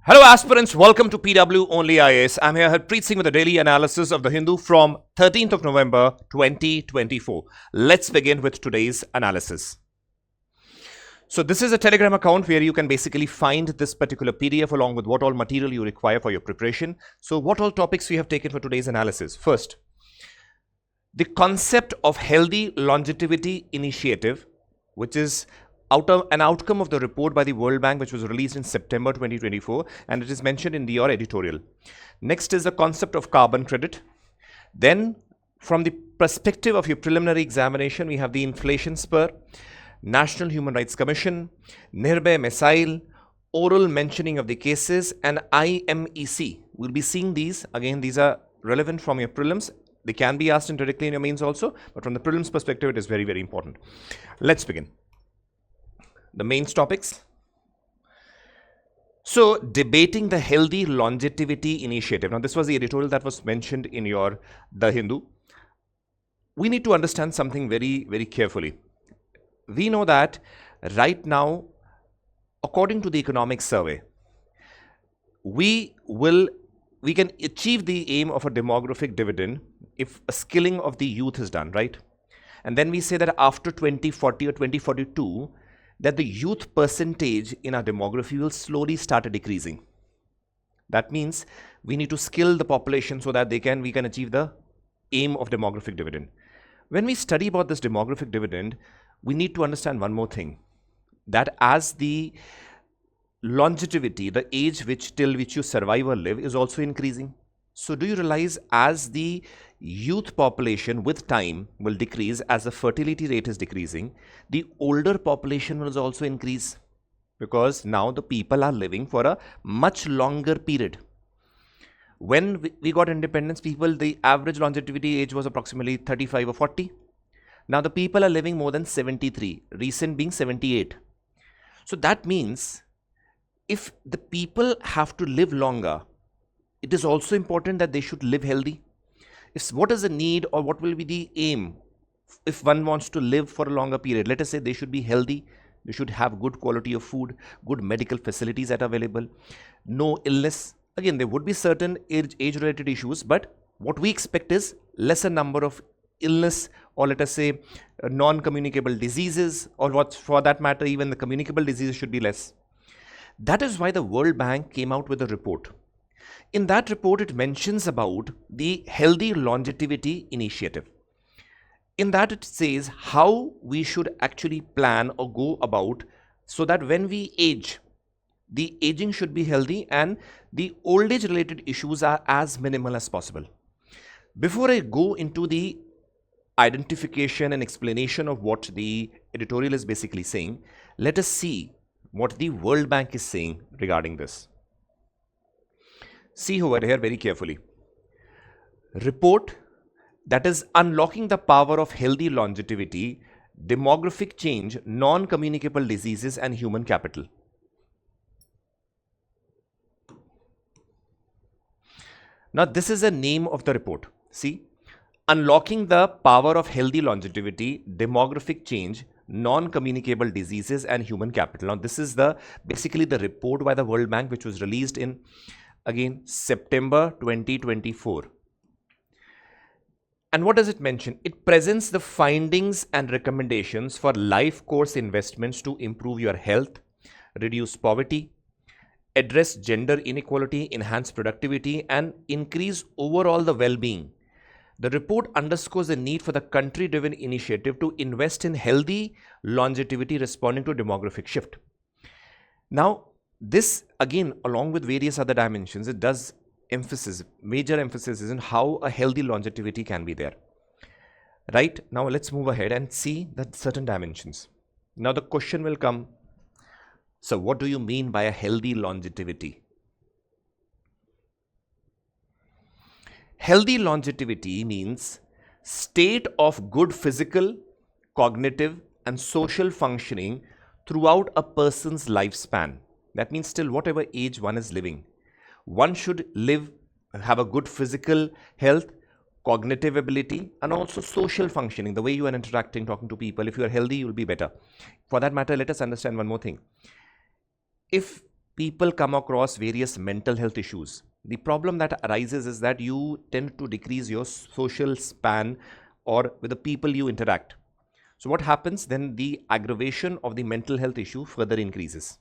Hello aspirants, welcome to PW OnlyIAS. I'm here Harpreet Singh with a daily analysis of The Hindu from 13th of November 2024. Let's begin with today's analysis. So this is a Telegram account where you can basically find this particular PDF along with what all material you require for your preparation. So what all topics we have taken for today's analysis? First, the concept of healthy longevity initiative, which is an outcome of the report by the World Bank, which was released in September 2024, and it is mentioned in your editorial. Next is the concept of carbon credit. Then, from the perspective of your preliminary examination, we have the inflation spur, National Human Rights Commission, Nirbhay Missile, oral mentioning of the cases, and IMEC. We'll be seeing these. Again, these are relevant from your prelims. They can be asked indirectly in your mains also, but from the prelims perspective, it is very, very important. Let's begin. The mains topics. So, debating the healthy longevity initiative. Now, this was the editorial that was mentioned in your The Hindu. We need to understand something very, very carefully. We know that right now, according to the economic survey, we can achieve the aim of a demographic dividend if a skilling of the youth is done, right? And then we say that after 2040 or 2042, that the youth percentage in our demography will slowly start decreasing. That means we need to skill the population so that we can achieve the aim of demographic dividend. When we study about this demographic dividend, we need to understand one more thing, that as the longevity, the age till which you survive or live, is also increasing. So do you realize as the youth population with time will decrease, as the fertility rate is decreasing, the older population will also increase, because now the people are living for a much longer period. When we got independence, the average longevity age was approximately 35 or 40. Now the people are living more than 73, recent being 78. So that means if the people have to live longer, it is also important that they should live healthy. What is the need, or what will be the aim if one wants to live for a longer period? Let us say they should be healthy, they should have good quality of food, good medical facilities that are available, no illness. Again, there would be certain age-related issues, but what we expect is lesser number of illness, or let us say non-communicable diseases, or what for that matter, even the communicable diseases should be less. That is why the World Bank came out with a report. In that report, it mentions about the healthy longevity initiative. In that, it says how we should actually plan or go about so that when we age, the aging should be healthy and the old age related issues are as minimal as possible. Before I go into the identification and explanation of what the editorial is basically saying, let us see what the World Bank is saying regarding this. See over here very carefully. Report that is unlocking the power of healthy longevity, demographic change, non-communicable diseases and human capital. Now this is the name of the report. See, unlocking the power of healthy longevity, demographic change, non-communicable diseases and human capital. Now this is basically the report by the World Bank, which was released in September 2024. And what does it mention? It presents the findings and recommendations for life course investments to improve your health, reduce poverty, address gender inequality, enhance productivity, and increase overall the well-being. The report underscores the need for the country-driven initiative to invest in healthy longevity responding to demographic shift. Now, this again, along with various other dimensions, it does major emphasis is on how a healthy longevity can be there. Right, now let's move ahead and see the certain dimensions. Now the question will come, so what do you mean by a healthy longevity? Healthy longevity means state of good physical, cognitive and social functioning throughout a person's lifespan. That means still whatever age one is living, one should have a good physical health, cognitive ability and also social functioning, the way you are interacting, talking to people. If you are healthy, you will be better. For that matter, let us understand one more thing. If people come across various mental health issues. The problem that arises is that you tend to decrease your social span or with the people you interact. So what happens then? The aggravation of the mental health issue further increases.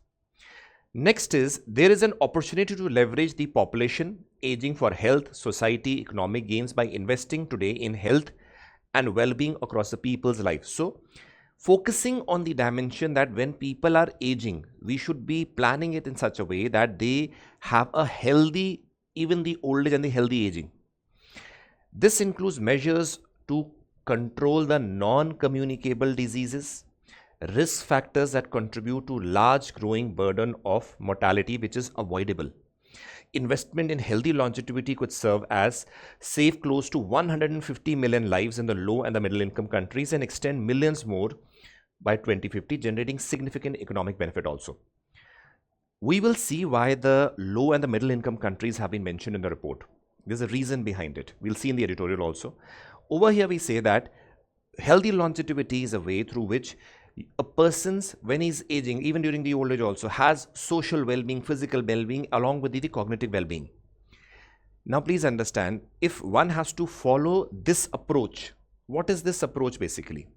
Next is, there is an opportunity to leverage the population aging for health, society, economic gains by investing today in health and well-being across the people's lives. So focusing on the dimension that when people are aging, we should be planning it in such a way that they have a healthy, even the old age and the healthy aging. This includes measures to control the non-communicable diseases, risk factors that contribute to large growing burden of mortality which is avoidable. Investment in healthy longevity could serve as save close to 150 million lives in the low and the middle income countries and extend millions more by 2050, generating significant economic benefit also. We will see why the low and the middle income countries have been mentioned in the report. There's a reason behind it. We'll see in the editorial also. Over here we say that healthy longevity is a way through which a person's, when he's aging, even during the old age also, has social well-being, physical well-being along with the cognitive well-being. Now please understand, if one has to follow this approach, what is this approach basically?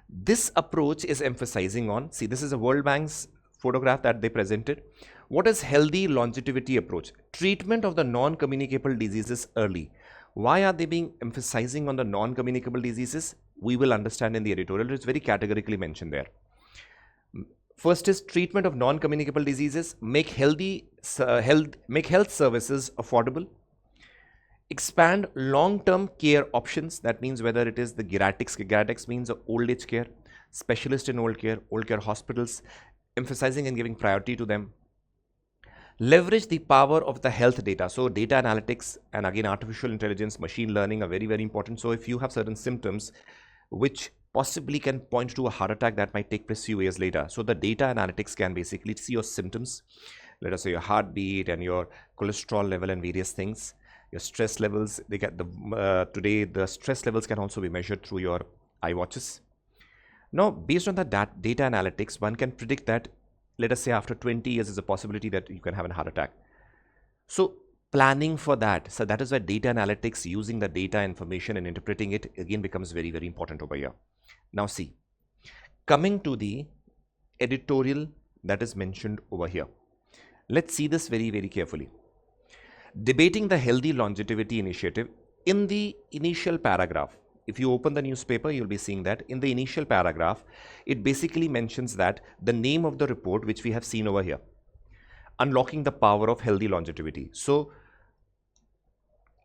This approach is emphasizing on, see, this is a World Bank's photograph that they presented. What is healthy longevity approach? Treatment of the non-communicable diseases early. Why are they being emphasizing on the non-communicable diseases? We will understand in the editorial. It's very categorically mentioned there. First is treatment of non-communicable diseases, make health services affordable, expand long-term care options. That means whether it is the geriatrics means old age care, specialist in old care hospitals, emphasizing and giving priority to them. Leverage the power of the health data. So data analytics and again artificial intelligence, machine learning are very, very important. So if you have certain symptoms which possibly can point to a heart attack that might take place few years later, so the data analytics can basically see your symptoms, let us say your heartbeat and your cholesterol level and various things, your stress levels. They get the today the stress levels can also be measured through your iWatches. Now based on the data analytics, one can predict that, let us say after 20 years is a possibility that you can have a heart attack. So planning for that. So that is why data analytics, using the data information and interpreting it again becomes very, very important over here. Now see, coming to the editorial that is mentioned over here. Let's see this very, very carefully. Debating the healthy longevity initiative. In the initial paragraph, if you open the newspaper, you'll be seeing that in the initial paragraph, it basically mentions that the name of the report, which we have seen over here, Unlocking the Power of Healthy Longevity. So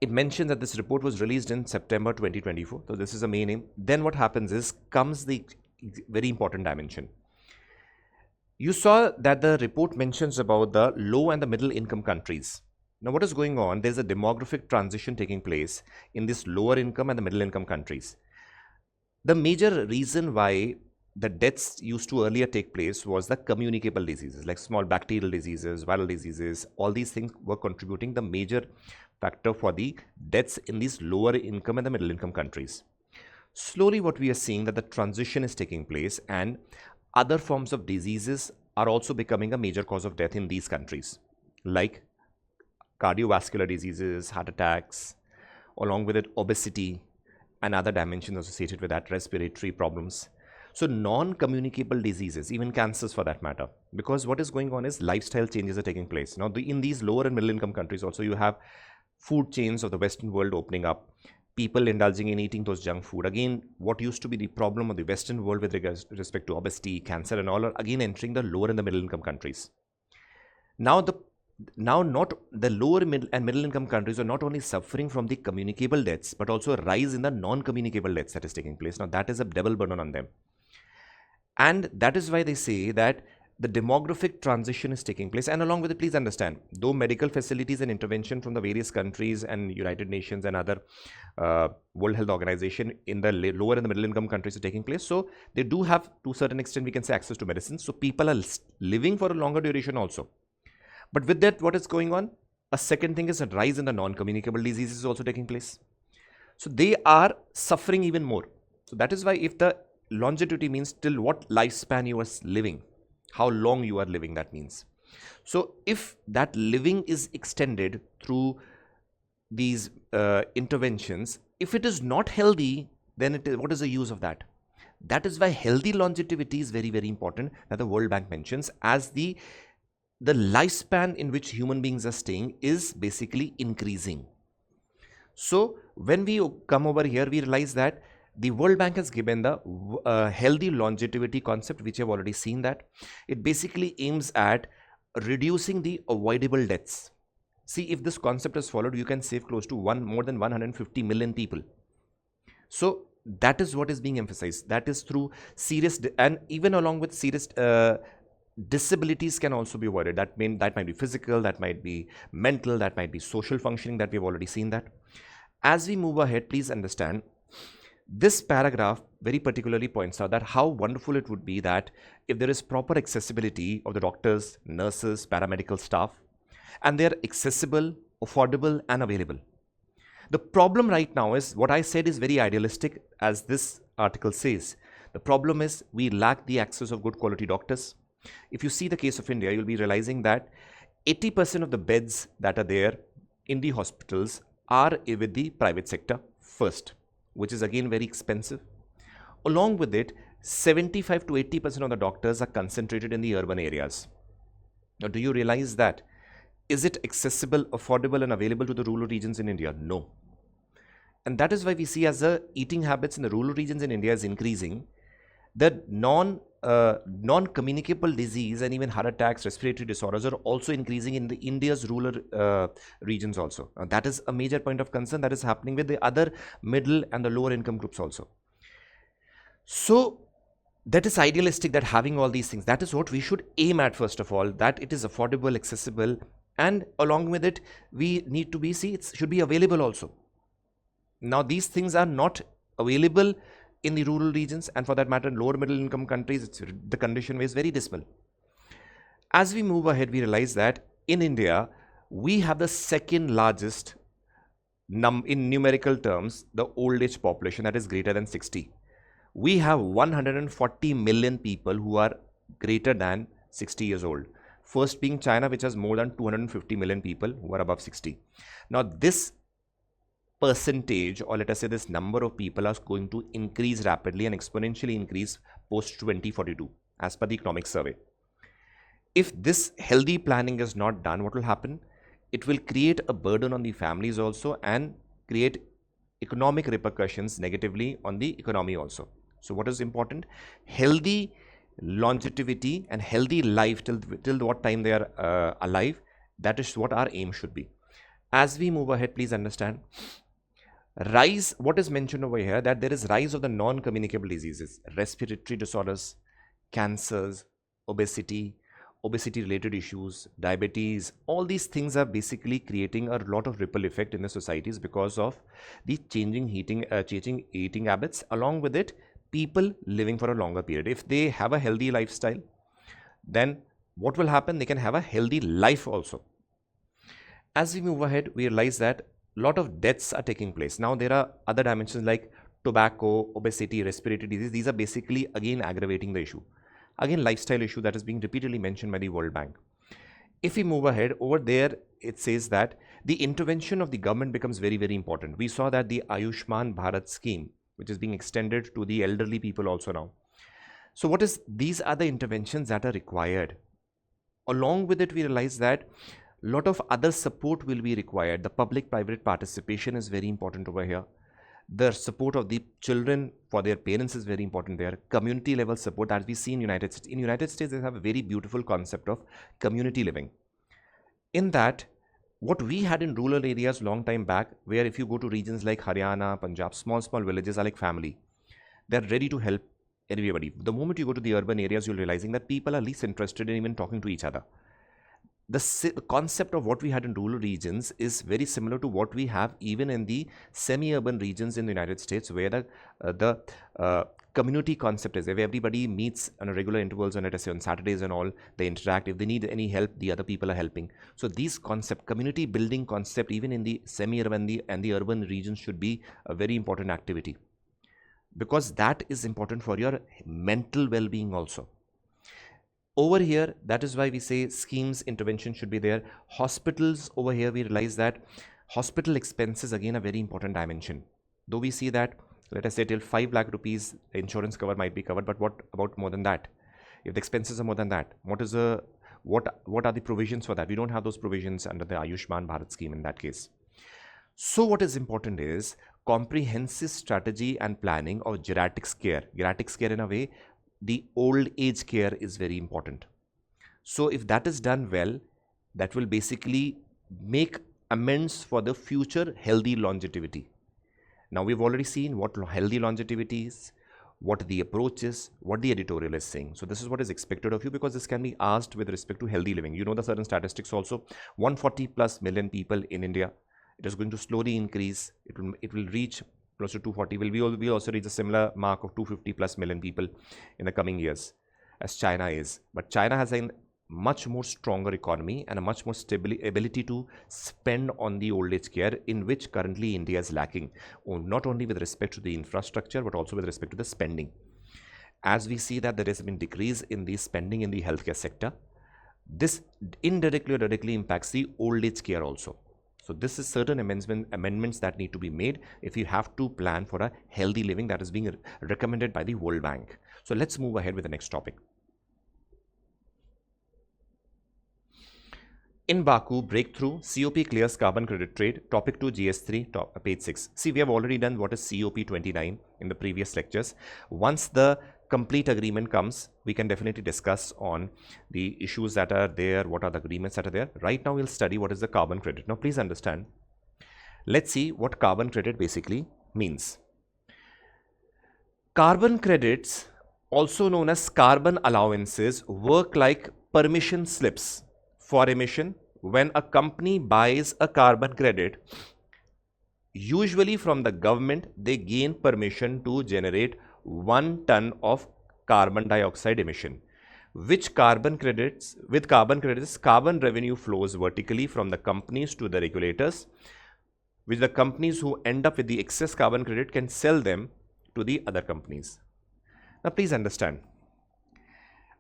it mentions that this report was released in September 2024. So this is the main name. Then what happens is, comes the very important dimension. You saw that the report mentions about the low and the middle income countries. Now what is going on? There's a demographic transition taking place in this lower income and the middle income countries. The major reason why the deaths used to earlier take place was the communicable diseases like small bacterial diseases, viral diseases. All these things were contributing the major factor for the deaths in these lower income and the middle income countries. Slowly what we are seeing that the transition is taking place and other forms of diseases are also becoming a major cause of death in these countries, like cardiovascular diseases, heart attacks, along with it obesity and other dimensions associated with that, respiratory problems. So non-communicable diseases, even cancers for that matter, because what is going on is lifestyle changes are taking place. Now in these lower and middle income countries also, you have food chains of the Western world opening up, people indulging in eating those junk food. Again, what used to be the problem of the Western world with respect to obesity, cancer and all are again entering the lower and the middle income countries. Now not the lower and middle income countries are not only suffering from the communicable deaths, but also a rise in the non-communicable deaths that is taking place. Now that is a double burden on them. And that is why they say that the demographic transition is taking place. And along with it, please understand, though medical facilities and intervention from the various countries and United Nations and other World Health Organization in the lower and the middle income countries are taking place. So they do have, to a certain extent, we can say, access to medicine. So people are living for a longer duration also. But with that, what is going on? A second thing is a rise in the non-communicable diseases is also taking place. So they are suffering even more. So that is why if the longevity means till what lifespan you are living, how long you are living, that means. So if that living is extended through these interventions, if it is not healthy, then what is the use of that? That is why healthy longevity is very, very important, that the World Bank mentions, as the lifespan in which human beings are staying is basically increasing. So when we come over here, we realize that the World Bank has given the healthy longevity concept, which you have already seen that. It basically aims at reducing the avoidable deaths. See, if this concept is followed, you can save close to more than 150 million people. So that is what is being emphasized. That is through serious, and even along with serious disabilities can also be avoided. That might be physical, that might be mental, that might be social functioning, that we've already seen that. As we move ahead, please understand, this paragraph very particularly points out that how wonderful it would be that if there is proper accessibility of the doctors, nurses, paramedical staff, and they are accessible, affordable, and available. The problem right now is, what I said is very idealistic, as this article says. The problem is we lack the access of good quality doctors. If you see the case of India, you'll be realizing that 80% of the beds that are there in the hospitals are with the private sector first, which is again very expensive. Along with it, 75 to 80% of the doctors are concentrated in the urban areas. Now, do you realize that? Is it accessible, affordable, and available to the rural regions in India? No. And that is why we see, as the eating habits in the rural regions in India is increasing, the non-communicable disease and even heart attacks, respiratory disorders are also increasing in the India's rural regions also. That is a major point of concern that is happening with the other middle and the lower income groups also. So that is idealistic, that having all these things, that is what we should aim at first of all, that it is affordable, accessible, and along with it, we need to be, it should be available also. Now, these things are not available in the rural regions, and for that matter, in lower middle income countries, the condition is very dismal. As we move ahead, we realize that in India, we have the second largest in numerical terms, the old age population, that is greater than 60. We have 140 million people who are greater than 60 years old. First being China, which has more than 250 million people who are above 60. Now, this percentage, or let us say this number of people, are going to increase rapidly and exponentially increase post 2042 as per the economic survey. If this healthy planning is not done, what will happen? It will create a burden on the families also and create economic repercussions negatively on the economy also. So what is important? Healthy longevity and healthy life till what time they are alive. That is what our aim should be. As we move ahead, please understand, rise, what is mentioned over here, that there is rise of the non-communicable diseases, respiratory disorders, cancers, obesity related issues, diabetes. All these things are basically creating a lot of ripple effect in the societies because of the changing eating habits. Along with it, people living for a longer period. If they have a healthy lifestyle, then what will happen? They can have a healthy life also. As we move ahead, we realize that a lot of deaths are taking place. Now, there are other dimensions like tobacco, obesity, respiratory disease. These are basically again aggravating the issue. Again, lifestyle issue that is being repeatedly mentioned by the World Bank. If we move ahead, over there, it says that the intervention of the government becomes very, very important. We saw that the Ayushman Bharat scheme, which is being extended to the elderly people also now. So these are the interventions that are required. Along with it, we realize that a lot of other support will be required. The public-private participation is very important over here. The support of the children for their parents is very important there. Community level support, as we see in United States. In United States, they have a very beautiful concept of community living. In that, what we had in rural areas long time back, where if you go to regions like Haryana, Punjab, small villages are like family. They're ready to help everybody. The moment you go to the urban areas, you're realizing that people are least interested in even talking to each other. The concept of what we had in rural regions is very similar to what we have even in the semi-urban regions in the United States, where the community concept is, where everybody meets on a regular intervals, and let us say on Saturdays and all, they interact. If they need any help, the other people are helping. So these concept, community building concept, even in the semi-urban and the urban regions, should be a very important activity, because that is important for your mental well-being also. over here, that is why we say schemes intervention should be there. Hospitals, over here we realize that hospital expenses again a very important dimension. Though we see that, let us say till 5 lakh rupees insurance cover might be covered, but what about more than that? If the expenses are more than that, what are the provisions for that? We don't have those provisions under the Ayushman Bharat scheme in that case. So what is important is comprehensive strategy and planning of geriatrics care. Geriatrics care, in a way, the old age care is very important. So if that is done well, that will basically make amends for the future healthy longevity. Now we've already seen what healthy longevity is, what the approach is, what the editorial is saying. So this is what is expected of you, because this can be asked with respect to healthy living. You know the certain statistics also. 140 plus million people in India. It is going to slowly increase. It will reach close to 240. We'll also reach a similar mark of 250 plus million people in the coming years, as China is. But China has a much more stronger economy and a much more stable ability to spend on the old age care, in which currently India is lacking, not only with respect to the infrastructure but also with respect to the spending. As we see that there has been decrease in the spending in the healthcare sector, this indirectly or directly impacts the old age care also. So this is certain amendments that need to be made if you have to plan for a healthy living that is being recommended by the World Bank. So let's move ahead with the next topic. In Baku, breakthrough, COP clears carbon credit trade, topic 2 GS3, page 6. See, we have already done what is COP 29 in the previous lectures. Once the complete agreement comes, we can definitely discuss on the issues that are there, what are the agreements that are there. Right now, we'll study what is the carbon credit. Now, please understand. Let's see what carbon credit basically means. Carbon credits, also known as carbon allowances, work like permission slips for emission. When a company buys a carbon credit, usually from the government, they gain permission to generate 1 ton of carbon dioxide emission. With carbon credits, carbon revenue flows vertically from the companies to the regulators, which the companies who end up with the excess carbon credit can sell them to the other companies. Now please understand,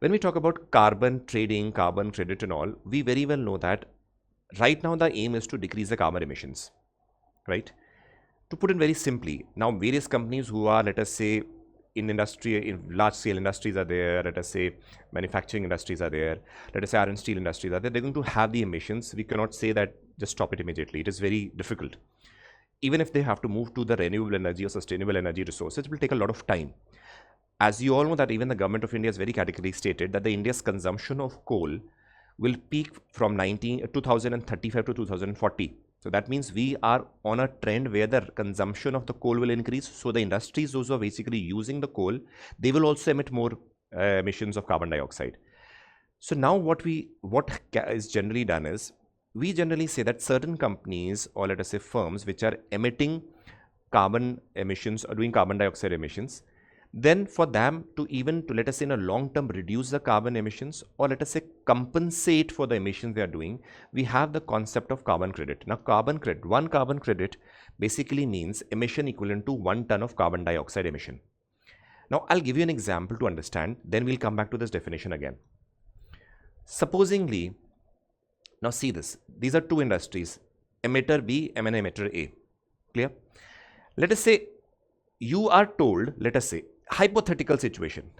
when we talk about carbon trading, carbon credit and all, we very well know that right now the aim is to decrease the carbon emissions, right? To put it very simply, now various companies who are, let us say, in industry, in large scale industries are there, let us say manufacturing industries are there, let us say iron steel industries are there, they're going to have the emissions. We cannot say that just stop it immediately. It is very difficult. Even if they have to move to the renewable energy or sustainable energy resources, it will take a lot of time. As you all know that even the government of India has very categorically stated that the India's consumption of coal will peak from 2035 to 2040. So that means we are on a trend where the consumption of the coal will increase. So the industries, those who are basically using the coal, they will also emit more emissions of carbon dioxide. So now what is generally done is, we generally say that certain companies, or let us say firms, which are emitting carbon emissions or doing carbon dioxide emissions, then for them to let us say in a long term reduce the carbon emissions, or let us say compensate for the emissions they are doing, we have the concept of carbon credit. Now one carbon credit basically means emission equivalent to 1 ton of carbon dioxide emission. Now I'll give you an example to understand, then we'll come back to this definition again. Supposingly, now see this, these are two industries, emitter B and emitter A, clear? Let us say you are told, let us say, hypothetical situation.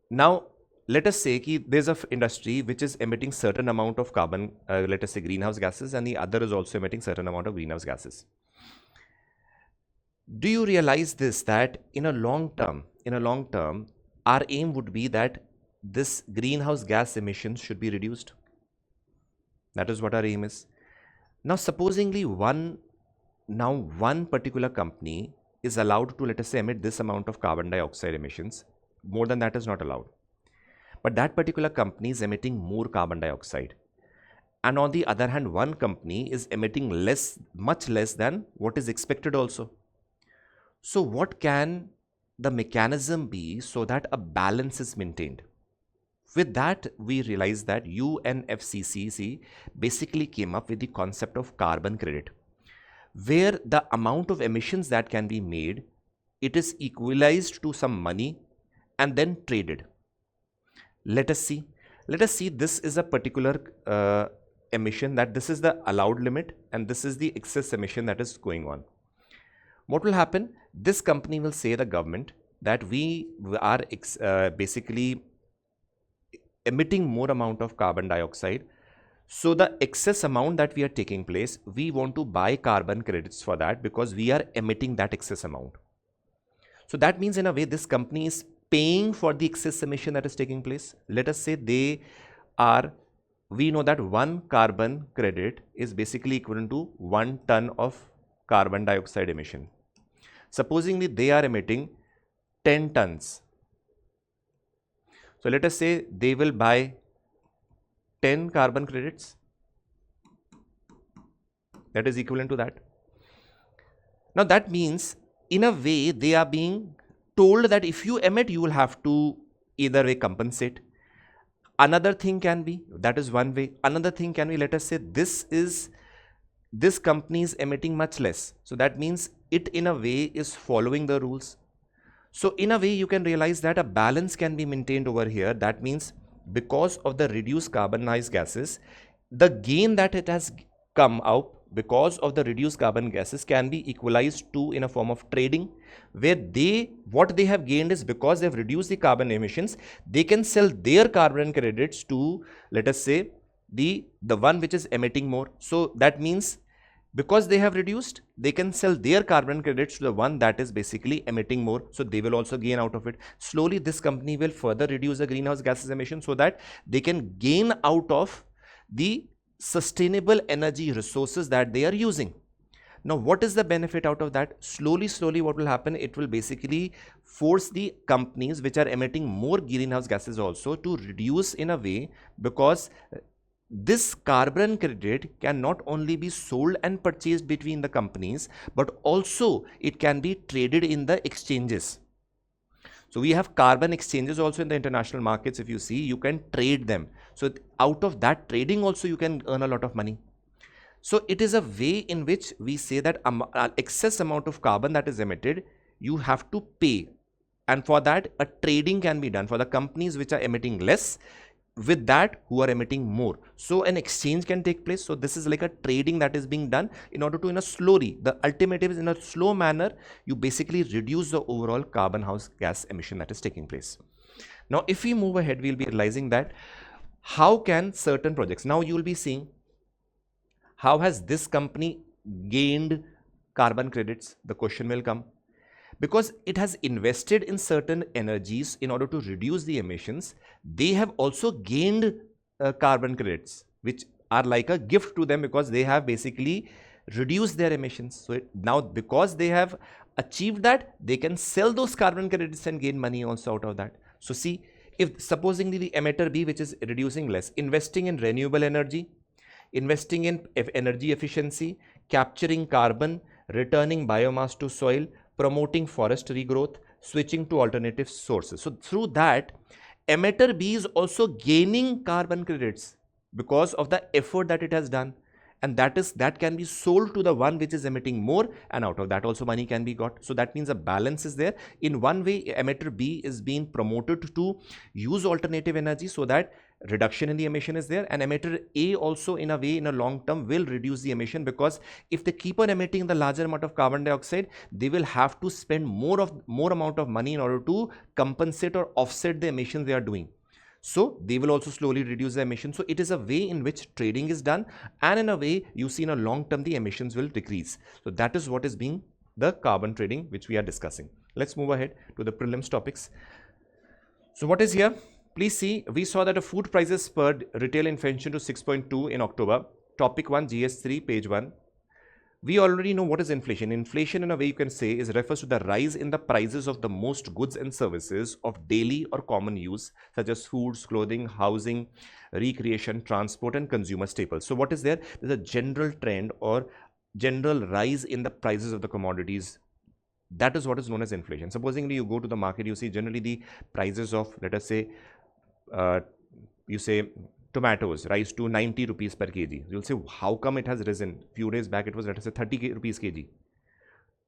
Now, let us say that there's an industry which is emitting certain amount of carbon, let us say greenhouse gases, and the other is also emitting certain amount of greenhouse gases. Do you realize this, that in a long term, our aim would be that this greenhouse gas emissions should be reduced? That is what our aim is. Now, supposingly one particular company is allowed to, let us say, emit this amount of carbon dioxide emissions. More than that is not allowed. But that particular company is emitting more carbon dioxide. And on the other hand, one company is emitting much less than what is expected also. So what can the mechanism be so that a balance is maintained? With that, we realized that UNFCCC basically came up with the concept of carbon credit, where the amount of emissions that can be made, it is equalized to some money, and then traded. Let us see. This is a particular emission, that this is the allowed limit and this is the excess emission that is going on. What will happen? This company will say the government that we are basically emitting more amount of carbon dioxide. So the excess amount that we are taking place, we want to buy carbon credits for that because we are emitting that excess amount. So that means in a way this company is paying for the excess emission that is taking place. Let us say we know that 1 carbon credit is basically equivalent to 1 ton of carbon dioxide emission. Supposingly they are emitting 10 tons. So let us say they will buy 10 carbon credits. That is equivalent to that. Now that means in a way they are being told that if you emit, you will have to either way compensate. Another thing can be, that is one way. Another thing can be, let us say this company is emitting much less. So that means it in a way is following the rules. So in a way you can realize that a balance can be maintained over here. That means because of the reduced carbonized gases, the gain that it has come out because of the reduced carbon gases can be equalized to in a form of trading, where what they have gained is because they have reduced the carbon emissions, they can sell their carbon credits to, let us say, the one which is emitting more. So that means because they have reduced, they can sell their carbon credits to the one that is basically emitting more. So they will also gain out of it. Slowly this company will further reduce the greenhouse gases emission so that they can gain out of the sustainable energy resources that they are using. Now what is the benefit out of that? Slowly what will happen, it will basically force the companies which are emitting more greenhouse gases also to reduce in a way, because this carbon credit can not only be sold and purchased between the companies, but also it can be traded in the exchanges. So we have carbon exchanges also in the international markets. If you see, you can trade them. So out of that trading also you can earn a lot of money. So it is a way in which we say that excess amount of carbon that is emitted, you have to pay. And for that, a trading can be done for the companies which are emitting less with that who are emitting more. So an exchange can take place. So this is like a trading that is being done in order to, in a slowly, the ultimate is in a slow manner, you basically reduce the overall carbon house gas emission that is taking place. Now if we move ahead, we'll be realizing that how can certain projects, now you will be seeing how has this company gained carbon credits. The question will come, because it has invested in certain energies in order to reduce the emissions. They have also gained carbon credits, which are like a gift to them because they have basically reduced their emissions. So now because they have achieved that, they can sell those carbon credits and gain money also out of that. So see, if supposingly the emitter B, which is reducing less, investing in renewable energy, investing in energy efficiency, capturing carbon, returning biomass to soil, promoting forest regrowth, switching to alternative sources. So through that, emitter B is also gaining carbon credits because of the effort that it has done. And that can be sold to the one which is emitting more, and out of that also money can be got. So that means a balance is there. In one way, emitter B is being promoted to use alternative energy so that reduction in the emission is there, and emitter A also in a way in a long term will reduce the emission, because if they keep on emitting the larger amount of carbon dioxide, they will have to spend more amount of money in order to compensate or offset the emissions they are doing. So they will also slowly reduce the emissions. So it is a way in which trading is done, and in a way you see in a long term the emissions will decrease. So that is what is being the carbon trading which we are discussing. Let's move ahead to the prelims topics. So what is here? Please see, we saw that the food prices spurred retail inflation to 6.2 in October. Topic 1, GS3, page 1. We already know what is inflation. Inflation, in a way you can say, refers to the rise in the prices of the most goods and services of daily or common use, such as foods, clothing, housing, recreation, transport, and consumer staples. So what is there? There's a general trend or general rise in the prices of the commodities. That is what is known as inflation. Supposingly you go to the market, you see generally the prices of, let us say, you say tomatoes rise to 90 rupees per kg. You'll say, how come it has risen? Few days back it was, let us say, 30 rupees kg.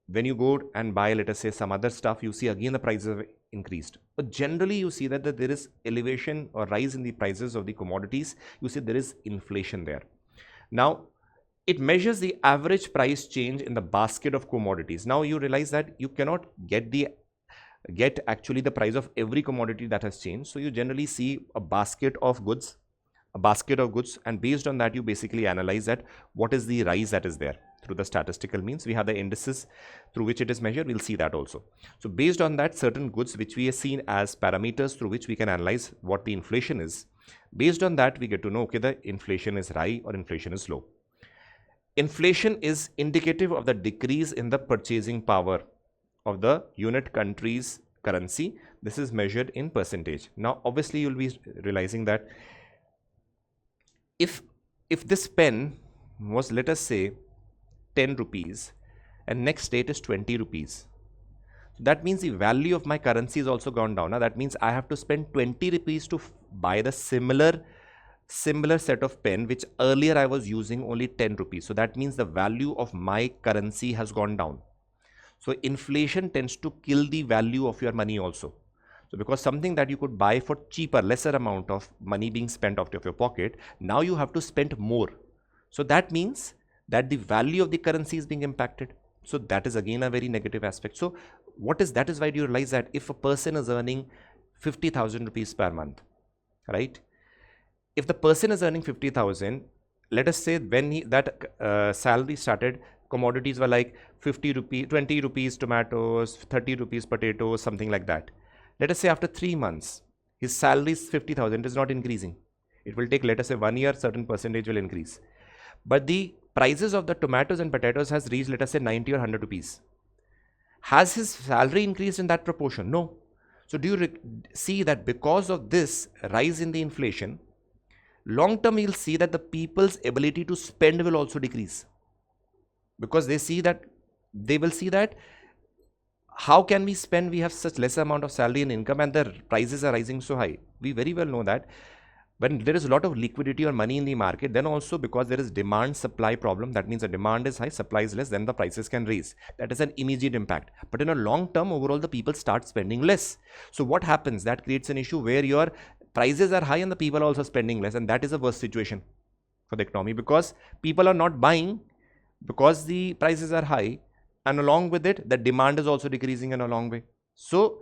When you go and buy, let us say, some other stuff, you see again the prices have increased. But generally you see that there is elevation or rise in the prices of the commodities. You see there is inflation there. Now it measures the average price change in the basket of commodities. Now you realize that you cannot get actually the price of every commodity that has changed. So you generally see a basket of goods, and based on that you basically analyze that what is the rise that is there through the statistical means. We have the indices through which it is measured. We'll see that also. So based on that, certain goods which we have seen as parameters through which we can analyze what the inflation is. Based on that, we get to know, okay, the inflation is high or inflation is low. Inflation is indicative of the decrease in the purchasing power of the unit country's currency. This is measured in percentage. Now obviously you'll be realizing that if this pen was, let us say, 10 rupees and next date is 20 rupees, that means the value of my currency is also gone down. Now that means I have to spend 20 rupees to buy the similar set of pen which earlier I was using only 10 rupees. So that means the value of my currency has gone down. So inflation tends to kill the value of your money also. So because something that you could buy for cheaper, lesser amount of money being spent out of your pocket, now you have to spend more. So that means that the value of the currency is being impacted. So that is again a very negative aspect. So that is why you realize that if a person is earning 50,000 rupees per month, right? If the person is earning 50,000, let us say when that salary started, commodities were like 50 rupees, 20 rupees tomatoes, 30 rupees potatoes, something like that. Let us say after 3 months, his salary is 50,000, it is not increasing. It will take, let us say, 1 year, certain percentage will increase. But the prices of the tomatoes and potatoes has reached, let us say, 90 or 100 rupees. Has his salary increased in that proportion? No. So do you see that because of this rise in the inflation, long term you'll see that the people's ability to spend will also decrease, because they will see that how can we spend, we have such less amount of salary and income and the prices are rising so high. We very well know that when there is a lot of liquidity or money in the market, then also because there is demand supply problem, that means the demand is high, supply is less, then the prices can raise. That is an immediate impact. But in a long term, overall the people start spending less. So what happens? That creates an issue where your prices are high and the people are also spending less, and that is a worst situation for the economy, because people are not buying because the prices are high, and along with it the demand is also decreasing in a long way. So,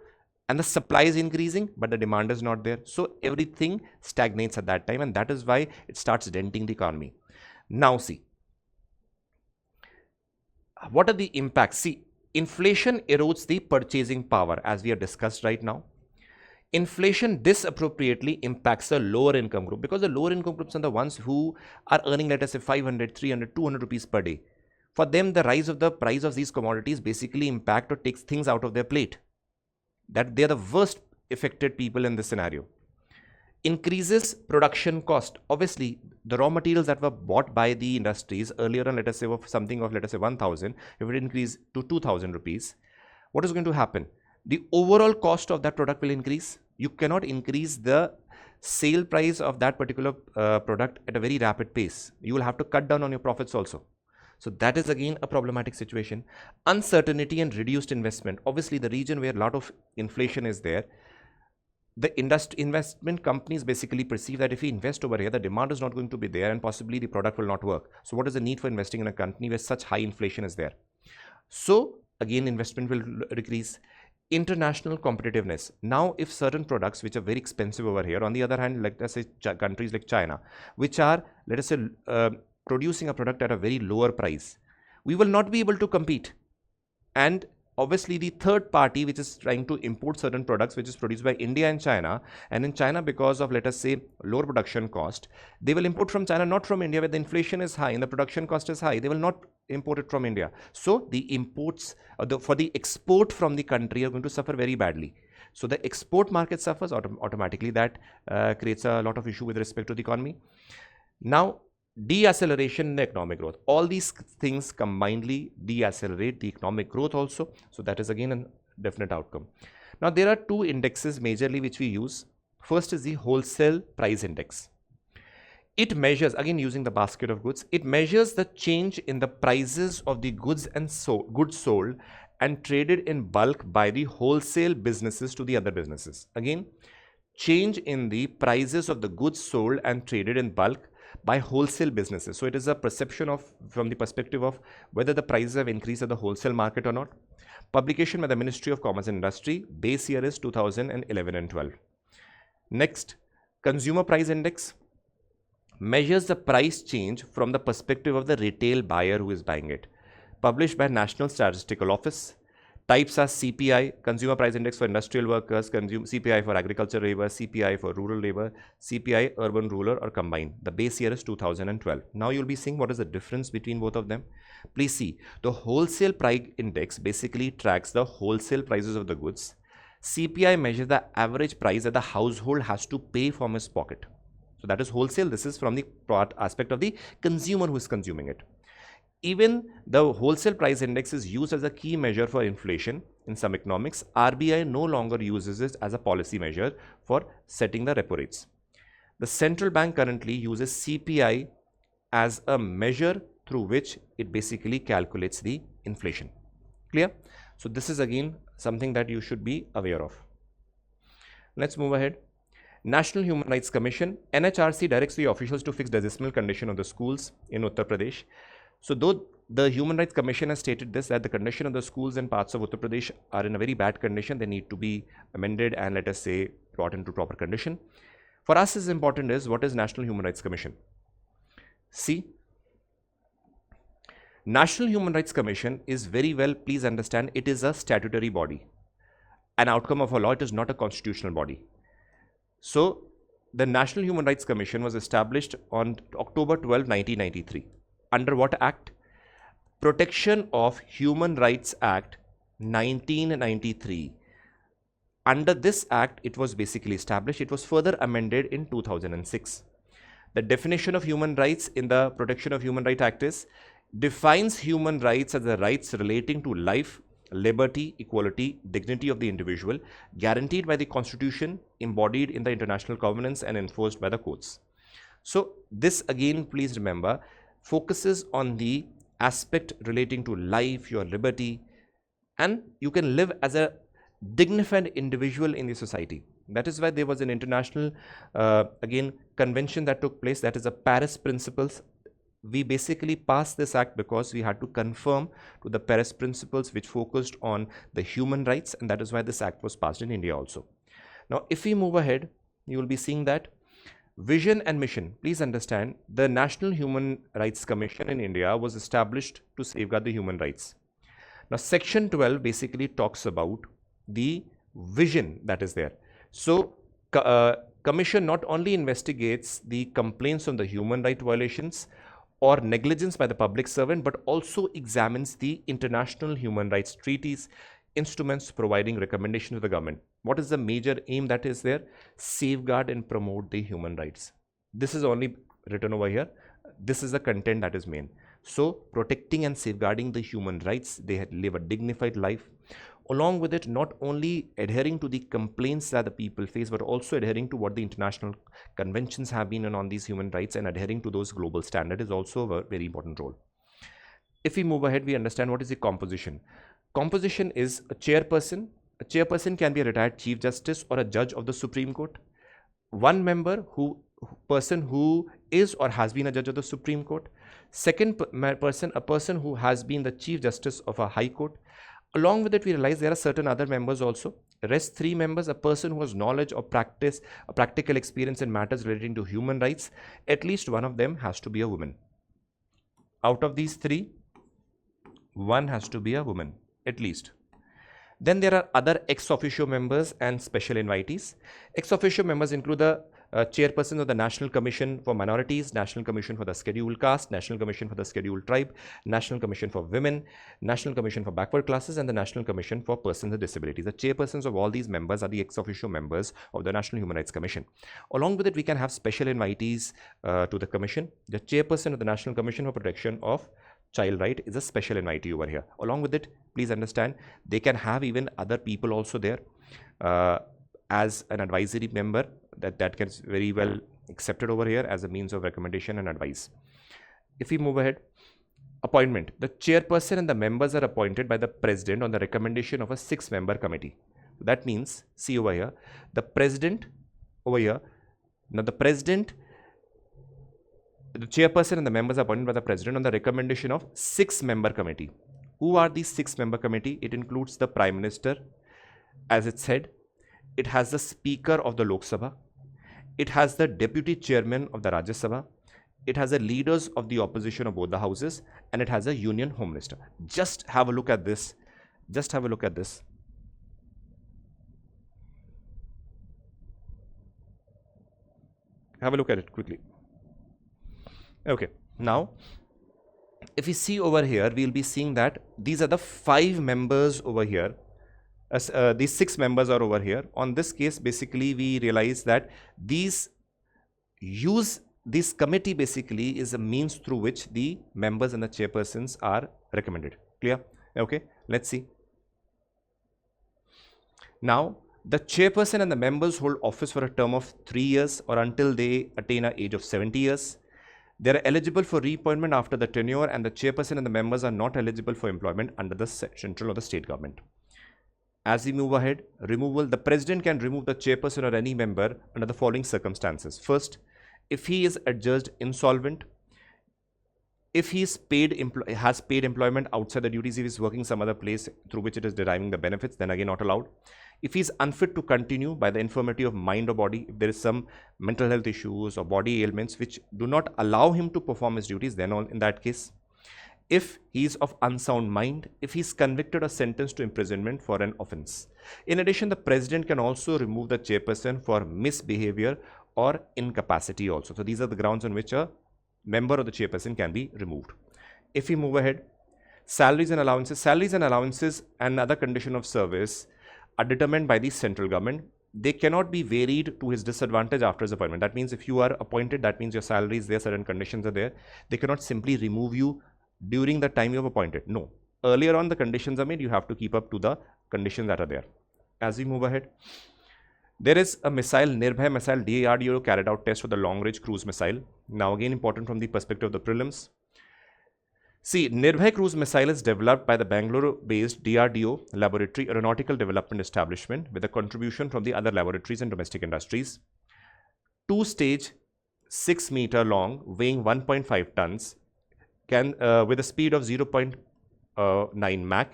and the supply is increasing but the demand is not there, so everything stagnates at that time, and that is why it starts denting the economy. Now see, what are the impacts? See, inflation erodes the purchasing power, as we have discussed right now. Inflation disappropriately impacts the lower income group, because the lower income groups are the ones who are earning, let us say, 500, 300, 200 rupees per day. For them, the rise of the price of these commodities basically impact or takes things out of their plate. That they are the worst affected people in this scenario. Increases production cost. Obviously, the raw materials that were bought by the industries earlier on, let us say, of something of, let us say, 1,000, if it increase to 2,000 rupees, what is going to happen? The overall cost of that product will increase. You cannot increase the sale price of that particular product at a very rapid pace. You will have to cut down on your profits also. So that is again a problematic situation. Uncertainty and reduced investment. Obviously, the region where a lot of inflation is there, the investment companies basically perceive that if we invest over here, the demand is not going to be there and possibly the product will not work. So what is the need for investing in a company where such high inflation is there? So again, investment will decrease. International competitiveness. Now, if certain products which are very expensive over here, on the other hand, let us say countries like China, which are, let us say, producing a product at a very lower price, we will not be able to compete. And obviously the third party which is trying to import certain products which is produced by India and China, and in China, because of, let us say, lower production cost, they will import from China, not from India, where the inflation is high and the production cost is high. They will not import it from India. So the imports for the export from the country are going to suffer very badly. So the export market suffers automatically. That creates a lot of issue with respect to the economy. Now, deacceleration in the economic growth. All these things combinedly deaccelerate the economic growth also. So that is again a definite outcome. Now there are two indexes majorly which we use. First is the wholesale price index. It measures, again using the basket of goods, it measures the change in the prices of the goods and goods sold and traded in bulk by the wholesale businesses to the other businesses. Again, change in the prices of the goods sold and traded in bulk by wholesale businesses. So it is a perception of, from the perspective of whether the prices have increased at the wholesale market or not. Publication by the Ministry of Commerce and Industry. Base year is 2011 and 12. Next, Consumer Price Index measures the price change from the perspective of the retail buyer who is buying it. Published by National Statistical Office. Types are CPI, Consumer Price Index for industrial workers, CPI for agricultural labor, CPI for rural labor, CPI urban, rural or combined. The base year is 2012. Now you'll be seeing what is the difference between both of them. Please see, the wholesale price index basically tracks the wholesale prices of the goods. CPI measures the average price that the household has to pay from his pocket. So that is wholesale. This is from the aspect of the consumer who is consuming it. Even the wholesale price index is used as a key measure for inflation in some economics. RBI no longer uses it as a policy measure for setting the repo rates. The central bank currently uses CPI as a measure through which it basically calculates the inflation. Clear? So this is again something that you should be aware of. Let's move ahead. National Human Rights Commission. NHRC directs the officials to fix decimal condition of the schools in Uttar Pradesh. So though the Human Rights Commission has stated this, that the condition of the schools in parts of Uttar Pradesh are in a very bad condition, they need to be amended and, let us say, brought into proper condition. For us, is important is, what is National Human Rights Commission? See, National Human Rights Commission is very well, please understand, it is a statutory body. An outcome of a law, it is not a constitutional body. So the National Human Rights Commission was established on October 12, 1993. Under what act? Protection of Human Rights Act 1993. Under this act, it was basically established. It was further amended in 2006. The definition of human rights in the Protection of Human Rights Act is, defines human rights as the rights relating to life, liberty, equality, dignity of the individual, guaranteed by the Constitution, embodied in the international covenants and enforced by the courts. So this again, please remember, focuses on the aspect relating to life, your liberty, and you can live as a dignified individual in the society. That is why there was an international, again, convention that took place, that is the Paris Principles. We basically passed this act because we had to conform to the Paris Principles, which focused on the human rights, and that is why this act was passed in India also. Now, if we move ahead, you will be seeing that vision and mission. Please understand, the National Human Rights Commission in India was established to safeguard the human rights. Now, Section 12 basically talks about the vision that is there. So, Commission not only investigates the complaints on the human right violations or negligence by the public servant, but also examines the international human rights treaties, instruments providing recommendation to the government. What is the major aim that is there? Safeguard and promote the human rights. This is only written over here. This is the content that is main. So protecting and safeguarding the human rights, they live a dignified life. Along with it, not only adhering to the complaints that the people face, but also adhering to what the international conventions have been on these human rights, and adhering to those global standards is also a very important role. If we move ahead, we understand what is the composition. Composition is a chairperson. A chairperson can be a retired Chief Justice or a judge of the Supreme Court. One member person who is or has been a judge of the Supreme Court. Second person, a person who has been the Chief Justice of a High Court. Along with it, we realize there are certain other members also. The rest 3 members, a person who has knowledge or practice, a practical experience in matters relating to human rights. At least one of them has to be a woman. Out of these 3, one has to be a woman, at least. Then there are other ex officio members and special invitees. Ex officio members include the chairperson of the National Commission for Minorities, National Commission for the Scheduled Caste, National Commission for the Scheduled Tribe, National Commission for Women, National Commission for Backward Classes, and the National Commission for Persons with Disabilities. The chairpersons of all these members are the ex officio members of the National Human Rights Commission. Along with it, we can have special invitees to the Commission. The chairperson of the National Commission for Protection of Child Right is a special invitee over here. Along with it, please understand, they can have even other people also there as an advisory member that gets very well accepted over here as a means of recommendation and advice. If we move ahead, appointment. The chairperson and the members are appointed by the president on the recommendation of a 6-member committee. That means, see over here, the president over here, now the president, the chairperson and the members are appointed by the president on the recommendation of 6-member committee. Who are these 6-member committee? It includes the Prime Minister as its head. It has the Speaker of the Lok Sabha. It has the Deputy Chairman of the Rajya Sabha. It has the leaders of the opposition of both the houses, and it has a Union Home Minister. Just have a look at this. Just have a look at this. Have a look at it quickly. Okay, now if we see over here, we'll be seeing that these are the 5 members over here. These 6 members are over here. On this case, basically, we realize that this committee basically is a means through which the members and the chairpersons are recommended. Clear? Okay, let's see. Now, the chairperson and the members hold office for a term of 3 years or until they attain an age of 70 years. They are eligible for reappointment after the tenure, and the chairperson and the members are not eligible for employment under the central or the state government. As we move ahead, removal. The president can remove the chairperson or any member under the following circumstances. First, if he is adjudged insolvent, if he is has paid employment outside the duties, if he is working some other place through which it is deriving the benefits, then again not allowed. If he is unfit to continue by the infirmity of mind or body, if there is some mental health issues or body ailments which do not allow him to perform his duties, then in that case. If he is of unsound mind, if he is convicted or sentenced to imprisonment for an offence. In addition, the president can also remove the chairperson for misbehavior or incapacity also. So these are the grounds on which a member or the chairperson can be removed. If we move ahead, salaries and allowances. Salaries and allowances and other condition of service are determined by the central government. They cannot be varied to his disadvantage after his appointment. That means if you are appointed, that means your salary is there, certain conditions are there. They cannot simply remove you during the time you have appointed. No. Earlier on the conditions are made, you have to keep up to the conditions that are there. As we move ahead, there is a missile, Nirbhay missile. DRDO carried out tests for the long-range cruise missile. Now again important from the perspective of the prelims. See, Nirbhay cruise missile is developed by the Bangalore-based DRDO Laboratory Aeronautical Development Establishment with a contribution from the other laboratories and domestic industries. 2-stage, 6-meter long, weighing 1.5 tons, can with a speed of 0.9 Mach,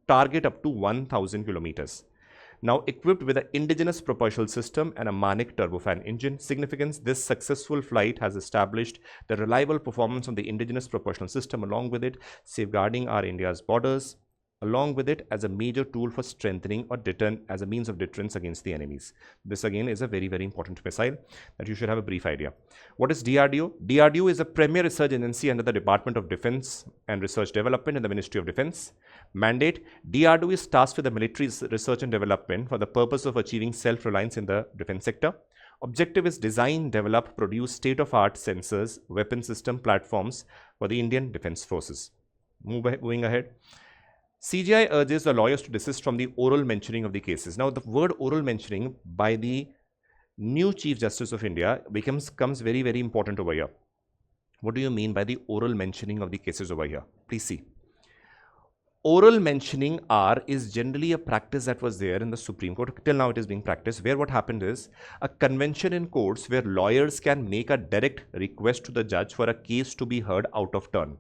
target up to 1000 kilometers. Now equipped with an indigenous propulsion system and a Manik turbofan engine. Significance: this successful flight has established the reliable performance of the indigenous propulsion system, along with it safeguarding our India's borders, along with it as a major tool for strengthening or as a means of deterrence against the enemies. This again is a very, very important missile that you should have a brief idea. What is DRDO? DRDO is a premier research agency under the Department of Defense and Research Development in the Ministry of Defense. Mandate: DRDO is tasked with the military research and development for the purpose of achieving self-reliance in the defense sector. Objective is design, develop, produce state-of-art sensors, weapon system platforms for the Indian Defense Forces. Moving ahead. CGI urges the lawyers to desist from the oral mentioning of the cases. Now, the word oral mentioning by the new Chief Justice of India comes very, very important over here. What do you mean by the oral mentioning of the cases over here? Please see. Oral mentioning is generally a practice that was there in the Supreme Court. Till now it is being practiced, where what happened is a convention in courts where lawyers can make a direct request to the judge for a case to be heard out of turn.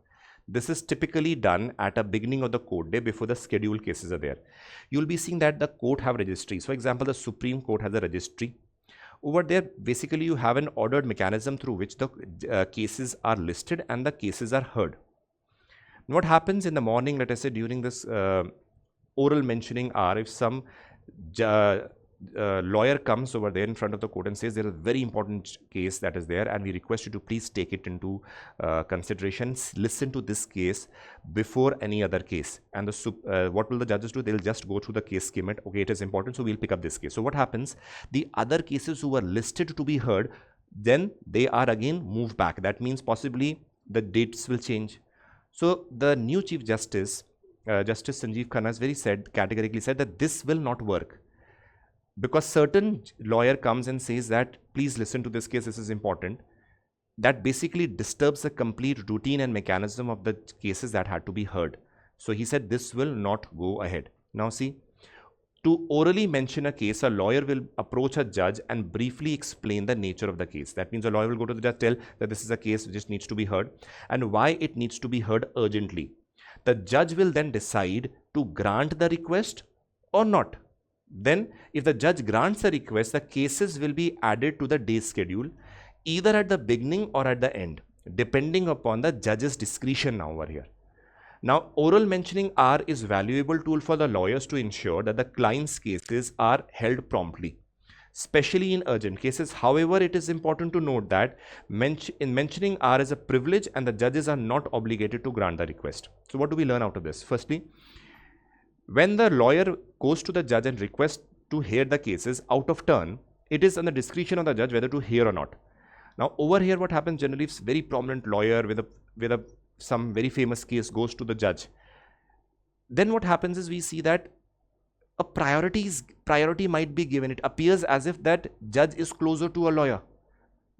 This is typically done at a beginning of the court day before the scheduled cases are there. You will be seeing that the court have registries. For example, the Supreme Court has a registry. Over there, basically you have an ordered mechanism through which the cases are listed and the cases are heard. What happens in the morning, let us say during this oral mentioning if some lawyer comes over there in front of the court and says there is a very important case that is there and we request you to please take it into consideration, listen to this case before any other case. And what will the judges do? They will just go through the case scheme. Okay, it is important, so we will pick up this case. So what happens? The other cases who were listed to be heard, then they are again moved back. That means possibly the dates will change. So the new Chief Justice, Justice Sanjeev Khanna, has categorically said that this will not work. Because certain lawyer comes and says that please listen to this case, this is important. that basically disturbs the complete routine and mechanism of the cases that had to be heard. So he said this will not go ahead. Now see, to orally mention a case, a lawyer will approach a judge and briefly explain the nature of the case. That means a lawyer will go to the judge, tell that this is a case which just needs to be heard and why it needs to be heard urgently. The judge will then decide to grant the request or not. Then, if the judge grants the request, the cases will be added to the day schedule, either at the beginning or at the end, depending upon the judge's discretion now over here. Now, oral mentioning R is valuable tool for the lawyers to ensure that the client's cases are held promptly, especially in urgent cases. However, it is important to note that in mentioning R is a privilege and the judges are not obligated to grant the request. So what do we learn out of this? Firstly, when the lawyer goes to the judge and requests to hear the cases out of turn, it is on the discretion of the judge whether to hear or not. Now, over here, what happens generally, if a very prominent lawyer with some very famous case goes to the judge, then what happens is we see that a priority might be given. It appears as if that judge is closer to a lawyer.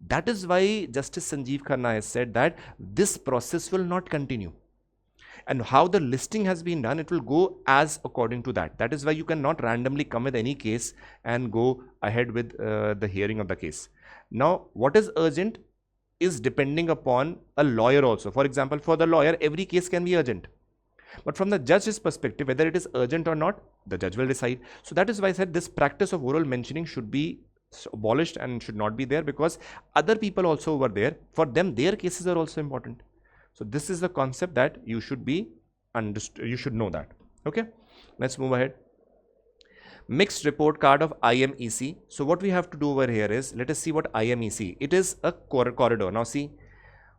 That is why Justice Sanjeev Khanna has said that this process will not continue. And how the listing has been done, it will go as according to that. That is why you cannot randomly come with any case and go ahead with the hearing of the case. Now, what is urgent is depending upon a lawyer also. For example, for the lawyer, every case can be urgent. But from the judge's perspective, whether it is urgent or not, the judge will decide. So that is why I said this practice of oral mentioning should be abolished and should not be there, because other people also were there. For them, their cases are also important. So this is the concept that you should be understood. You should know that. Okay, let's move ahead. Mixed report card of IMEC. So what we have to do over here is, let us see what IMEC. It is a corridor. Now see,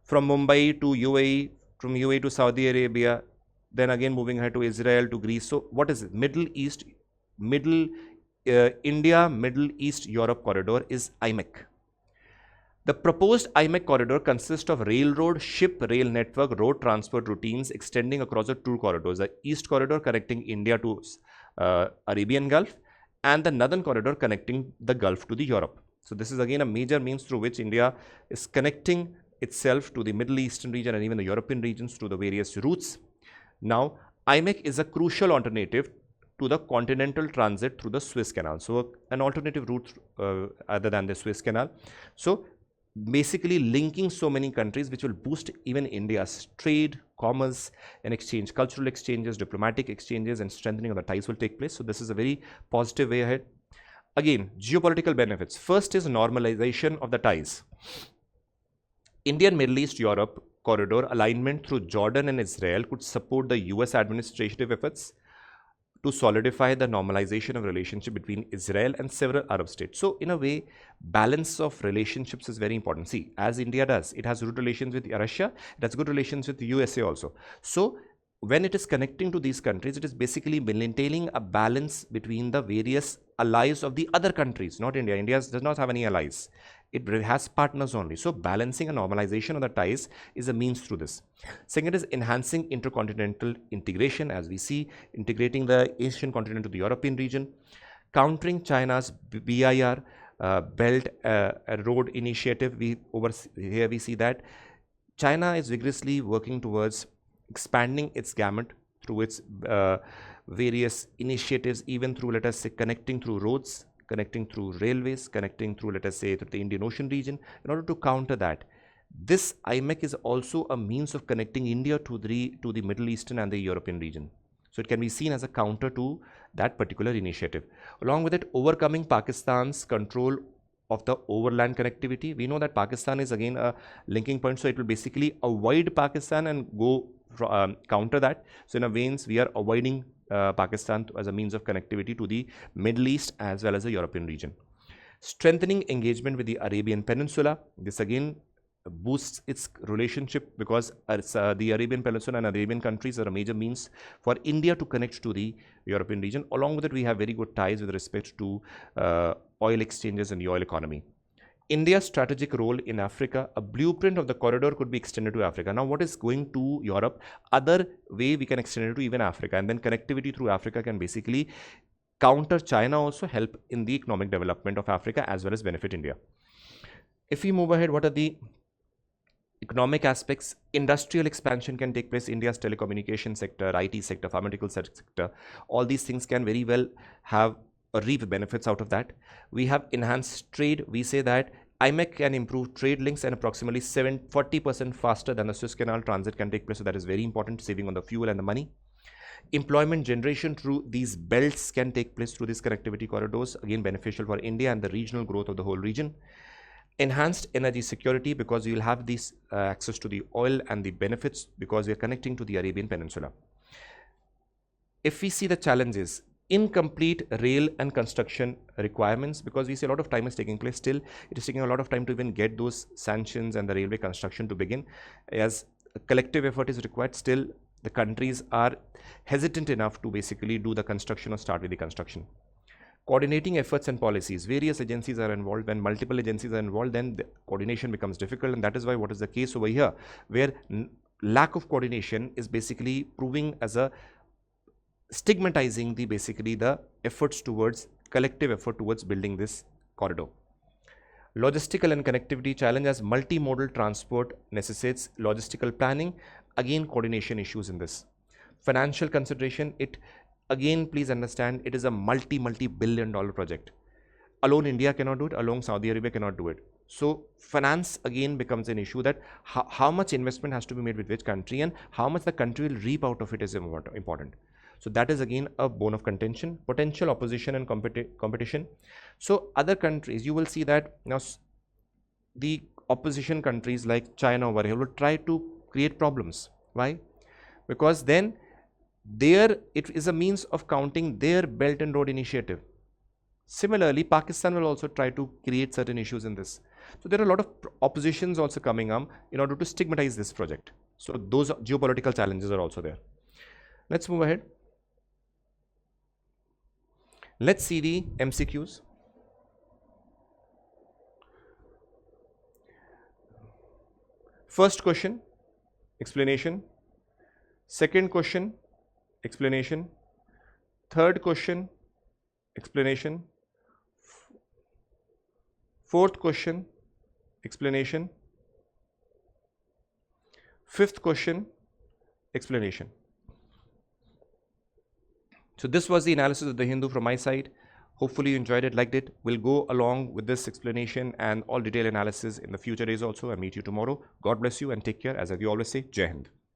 from Mumbai to UAE, from UAE to Saudi Arabia, then again moving ahead to Israel, to Greece. So what is it? India, Middle East, Europe corridor is IMEC. The proposed IMEC corridor consists of railroad, ship, rail network, road transport routines extending across the two corridors. The East corridor connecting India to Arabian Gulf, and the Northern corridor connecting the Gulf to the Europe. So this is again a major means through which India is connecting itself to the Middle Eastern region and even the European regions through the various routes. Now, IMEC is a crucial alternative to the continental transit through the Suez Canal. So an alternative route other than the Suez Canal. So basically linking so many countries, which will boost even India's trade, commerce and exchange, cultural exchanges, diplomatic exchanges, and strengthening of the ties will take place. So this is a very positive way ahead. Again, geopolitical benefits. First is normalization of the ties. Indian Middle East Europe corridor alignment through Jordan and Israel could support the US administrative efforts to solidify the normalization of relationship between Israel and several Arab states. So in a way, balance of relationships is very important. See, as India does, it has good relations with Russia, it has good relations with the USA also. So when it is connecting to these countries, it is basically maintaining a balance between the various allies of the other countries, not India. India does not have any allies. It has partners only. So balancing a normalization of the ties is a means through this. Second is enhancing intercontinental integration, as we see, integrating the Asian continent to the European region, countering China's BIR, Belt and Road Initiative. Here we see that China is vigorously working towards expanding its gamut through its various initiatives, even through, let us say, connecting through roads, connecting through railways, connecting through, let us say, through the Indian Ocean region. In order to counter that, this IMEC is also a means of connecting India to the Middle Eastern and the European region. So it can be seen as a counter to that particular initiative. Along with it, overcoming Pakistan's control of the overland connectivity. We know that Pakistan is again a linking point, so it will basically avoid Pakistan and go counter that. So in a veins, we are avoiding Pakistan as a means of connectivity to the Middle East as well as the European region. Strengthening engagement with the Arabian Peninsula. This again boosts its relationship, because the Arabian Peninsula and Arabian countries are a major means for India to connect to the European region. Along with it, we have very good ties with respect to oil exchanges and the oil economy. India's strategic role in Africa, a blueprint of the corridor could be extended to Africa. Now, what is going to Europe? Other way we can extend it to even Africa, and then connectivity through Africa can basically counter China, also help in the economic development of Africa as well as benefit India. If we move ahead, what are the economic aspects, industrial expansion can take place. India's telecommunication sector, IT sector, pharmaceutical sector, all these things can very well have or reap benefits out of that. We have enhanced trade. We say that IMEC can improve trade links and approximately 40% faster than the Suez Canal transit can take place. So that is very important, saving on the fuel and the money. Employment generation through these belts can take place through these connectivity corridors, again beneficial for India and the regional growth of the whole region. Enhanced energy security, because you will have this access to the oil and the benefits because we are connecting to the Arabian Peninsula. If we see the challenges, incomplete rail and construction requirements, because we see a lot of time is taking place. Still, it is taking a lot of time to even get those sanctions and the railway construction to begin. As a collective effort is required, still the countries are hesitant enough to basically do the construction or start with the construction. Coordinating efforts and policies. Various agencies are involved. When multiple agencies are involved, then the coordination becomes difficult, and that is why what is the case over here, where lack of coordination is basically proving as a stigmatizing the efforts towards collective effort towards building this corridor. Logistical and connectivity challenge, as multimodal transport necessitates logistical planning, again coordination issues in this. Financial consideration, it again, please understand, it is a multi-billion-dollar project. Alone India cannot do it, alone Saudi Arabia cannot do it. So finance again becomes an issue, that how much investment has to be made with which country and how much the country will reap out of it is important. So that is again a bone of contention. Potential opposition and competition. So other countries, you will see that now the opposition countries like China over here will try to create problems. Why? Because then it is a means of counting their Belt and Road Initiative. Similarly, Pakistan will also try to create certain issues in this. So there are a lot of oppositions also coming up in order to stigmatize this project. So those geopolitical challenges are also there. Let's move ahead. Let's see the MCQs. First question, explanation. Second question, explanation. Third question, explanation. Fourth question, explanation. Fifth question, explanation. So this was the analysis of the Hindu from my side. Hopefully you enjoyed it, liked it. We'll go along with this explanation and all detailed analysis in the future days also. I'll meet you tomorrow. God bless you and take care. As we always say, Jai Hind.